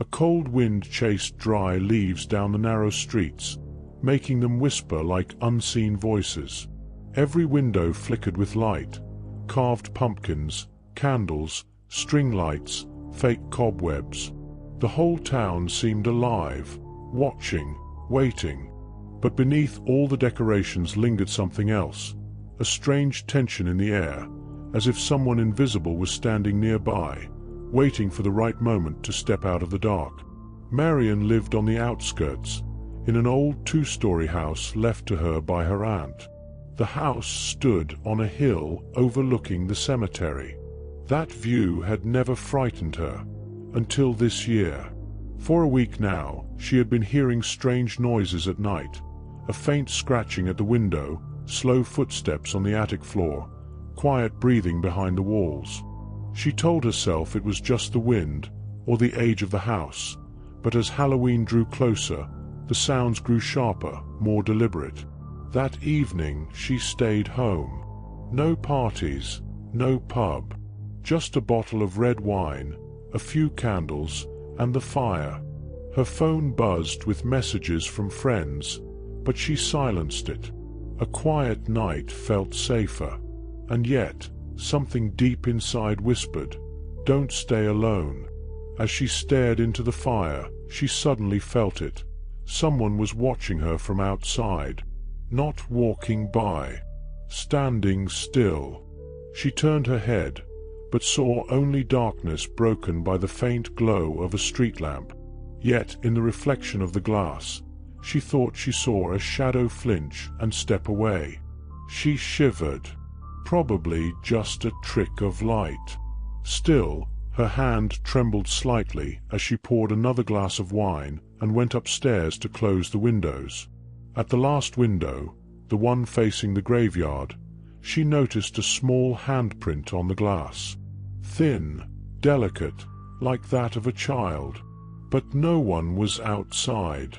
A cold wind chased dry leaves down the narrow streets, making them whisper like unseen voices. Every window flickered with light: carved pumpkins, candles, string lights, fake cobwebs. The whole town seemed alive, watching, waiting. But beneath all the decorations lingered something else, a strange tension in the air, as if someone invisible was standing nearby, waiting for the right moment to step out of the dark. Marion lived on the outskirts, in an old two-story house left to her by her aunt. The house stood on a hill overlooking the cemetery. That view had never frightened her, until this year. For a week now, she had been hearing strange noises at night, a faint scratching at the window, slow footsteps on the attic floor, quiet breathing behind the walls. She told herself it was just the wind, or the age of the house, but as Halloween drew closer, the sounds grew sharper, more deliberate. That evening she stayed home. No parties, no pub, just a bottle of red wine, a few candles, and the fire. Her phone buzzed with messages from friends, but she silenced it. A quiet night felt safer. And yet, something deep inside whispered, "Don't stay alone." As she stared into the fire, she suddenly felt it. Someone was watching her from outside. Not walking by, standing still. She turned her head, but saw only darkness broken by the faint glow of a street lamp. Yet, in the reflection of the glass, she thought she saw a shadow flinch and step away. She shivered. Probably just a trick of light. Still, her hand trembled slightly as she poured another glass of wine and went upstairs to close the windows. At the last window, the one facing the graveyard, she noticed a small handprint on the glass. Thin, delicate, like that of a child. But no one was outside.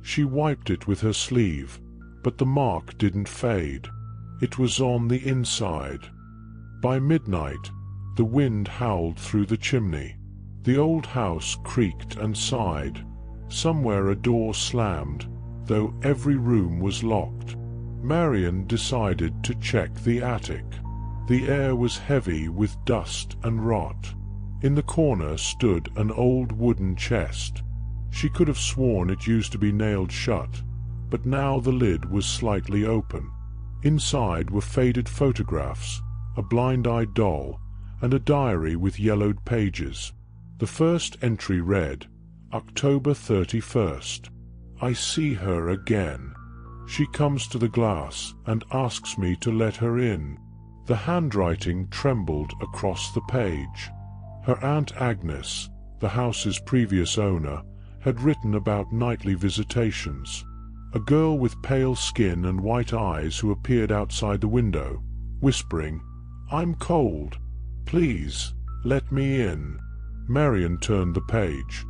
She wiped it with her sleeve, but the mark didn't fade. It was on the inside. By midnight, the wind howled through the chimney. The old house creaked and sighed. Somewhere a door slammed, though every room was locked. Marion decided to check the attic. The air was heavy with dust and rot. In the corner stood an old wooden chest. She could have sworn it used to be nailed shut, but now the lid was slightly open. Inside were faded photographs, a blind-eyed doll, and a diary with yellowed pages. The first entry read, October 31st. I see her again. She comes to the glass and asks me to let her in. The handwriting trembled across the page. Her Aunt Agnes, the house's previous owner, had written about nightly visitations. A girl with pale skin and white eyes who appeared outside the window, whispering, I'm cold. Please, let me in. Marion turned the page.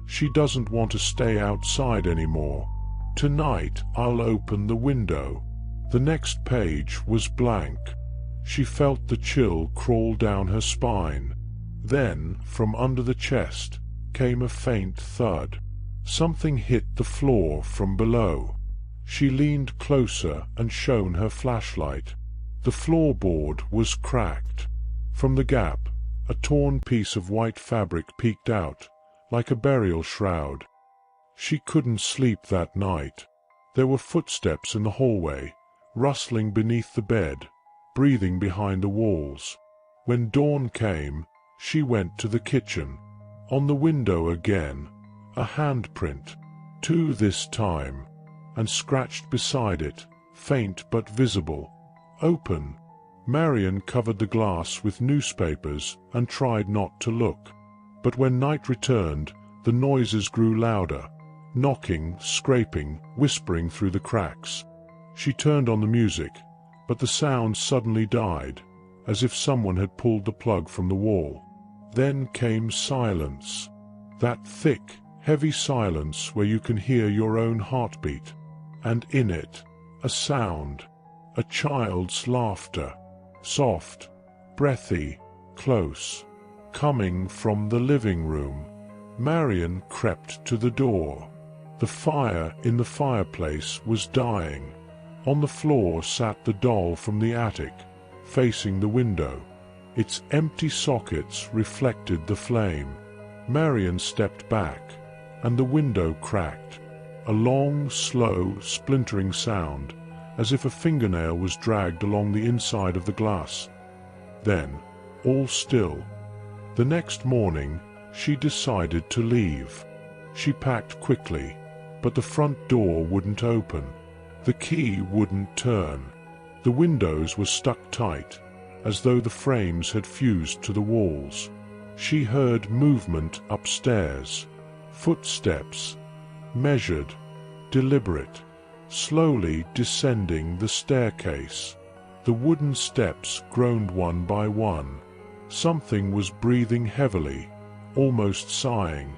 She doesn't want to stay outside anymore. Tonight I'll open the window. The next page was blank. She felt the chill crawl down her spine. Then, from under the chest, came a faint thud. Something hit the floor from below. She leaned closer and shone her flashlight. The floorboard was cracked. From the gap, a torn piece of white fabric peeked out, like a burial shroud. She couldn't sleep that night. There were footsteps in the hallway, rustling beneath the bed, breathing behind the walls. When dawn came, she went to the kitchen. On the window again, a handprint, 2 this time, and scratched beside it, faint but visible. Open. Marion covered the glass with newspapers and tried not to look. But when night returned, the noises grew louder, knocking, scraping, whispering through the cracks. She turned on the music, but the sound suddenly died, as if someone had pulled the plug from the wall. Then came silence. That thick, heavy silence where you can hear your own heartbeat. And in it, a sound. A child's laughter. Soft, breathy, close. Coming from the living room. Marion crept to the door. The fire in the fireplace was dying. On the floor sat the doll from the attic, facing the window. Its empty sockets reflected the flame. Marion stepped back, and the window cracked. A long, slow, splintering sound, as if a fingernail was dragged along the inside of the glass. Then, all still. The next morning, she decided to leave. She packed quickly, but the front door wouldn't open. The key wouldn't turn. The windows were stuck tight, as though the frames had fused to the walls. She heard movement upstairs. Footsteps, measured, deliberate, slowly descending the staircase. The wooden steps groaned one by one. Something was breathing heavily, almost sighing.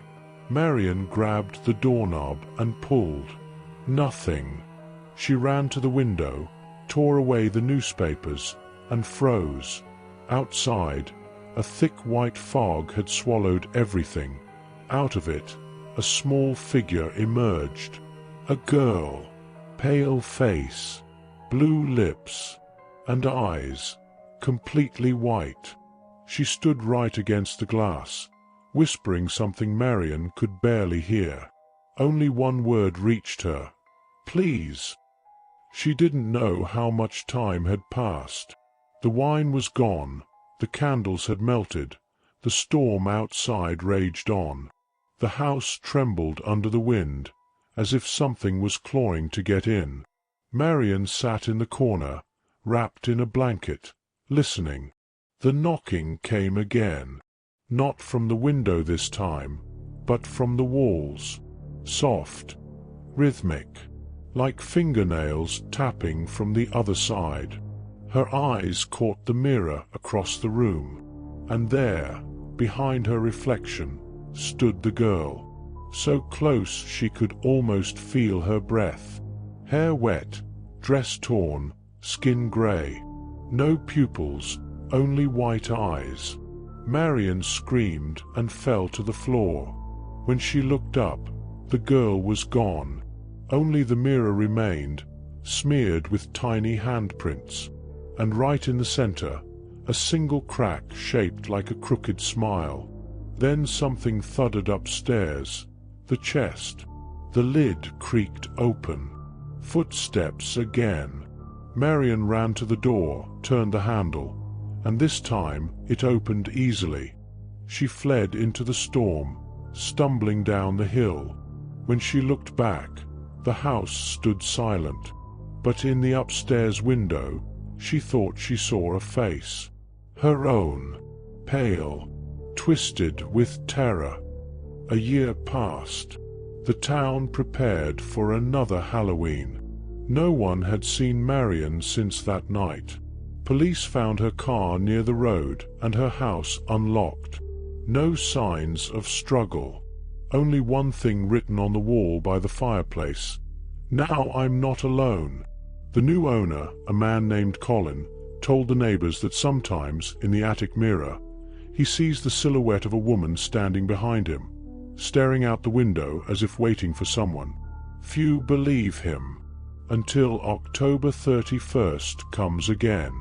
Marion grabbed the doorknob and pulled. Nothing. She ran to the window, tore away the newspapers, and froze. Outside, a thick white fog had swallowed everything. Out of it, a small figure emerged. A girl, pale face, blue lips, and eyes, completely white. She stood right against the glass, whispering something Marion could barely hear. Only one word reached her: "Please." She didn't know how much time had passed. The wine was gone, the candles had melted, the storm outside raged on. The house trembled under the wind, as if something was clawing to get in. Marion sat in the corner, wrapped in a blanket, listening. The knocking came again. Not from the window this time, but from the walls. Soft, rhythmic, like fingernails tapping from the other side. Her eyes caught the mirror across the room, and there, behind her reflection, stood the girl, so close she could almost feel her breath. Hair wet, dress torn, skin gray. No pupils, only white eyes. Marion screamed and fell to the floor. When she looked up, the girl was gone. Only the mirror remained, smeared with tiny handprints. And right in the center, a single crack shaped like a crooked smile. Then something thudded upstairs. The chest. The lid creaked open. Footsteps again. Marion ran to the door, turned the handle, and this time it opened easily. She fled into the storm, stumbling down the hill. When she looked back, the house stood silent, but in the upstairs window, she thought she saw a face. Her own, pale, twisted with terror. A year passed. The town prepared for another Halloween. No one had seen Marion since that night. Police found her car near the road and her house unlocked. No signs of struggle. Only one thing written on the wall by the fireplace: "Now I'm not alone." The new owner, a man named Colin, told the neighbors that sometimes, in the attic mirror, he sees the silhouette of a woman standing behind him, staring out the window as if waiting for someone. Few believe him, until October 31st comes again.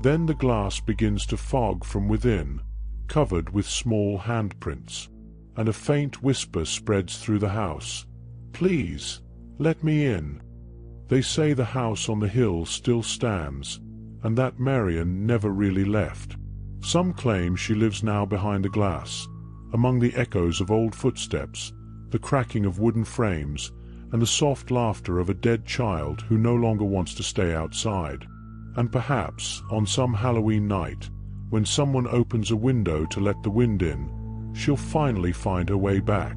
Then the glass begins to fog from within, covered with small handprints, and a faint whisper spreads through the house: "Please, let me in." They say the house on the hill still stands, and that Marion never really left. Some claim she lives now behind the glass, among the echoes of old footsteps, the cracking of wooden frames, and the soft laughter of a dead child who no longer wants to stay outside. And perhaps, on some Halloween night, when someone opens a window to let the wind in, she'll finally find her way back.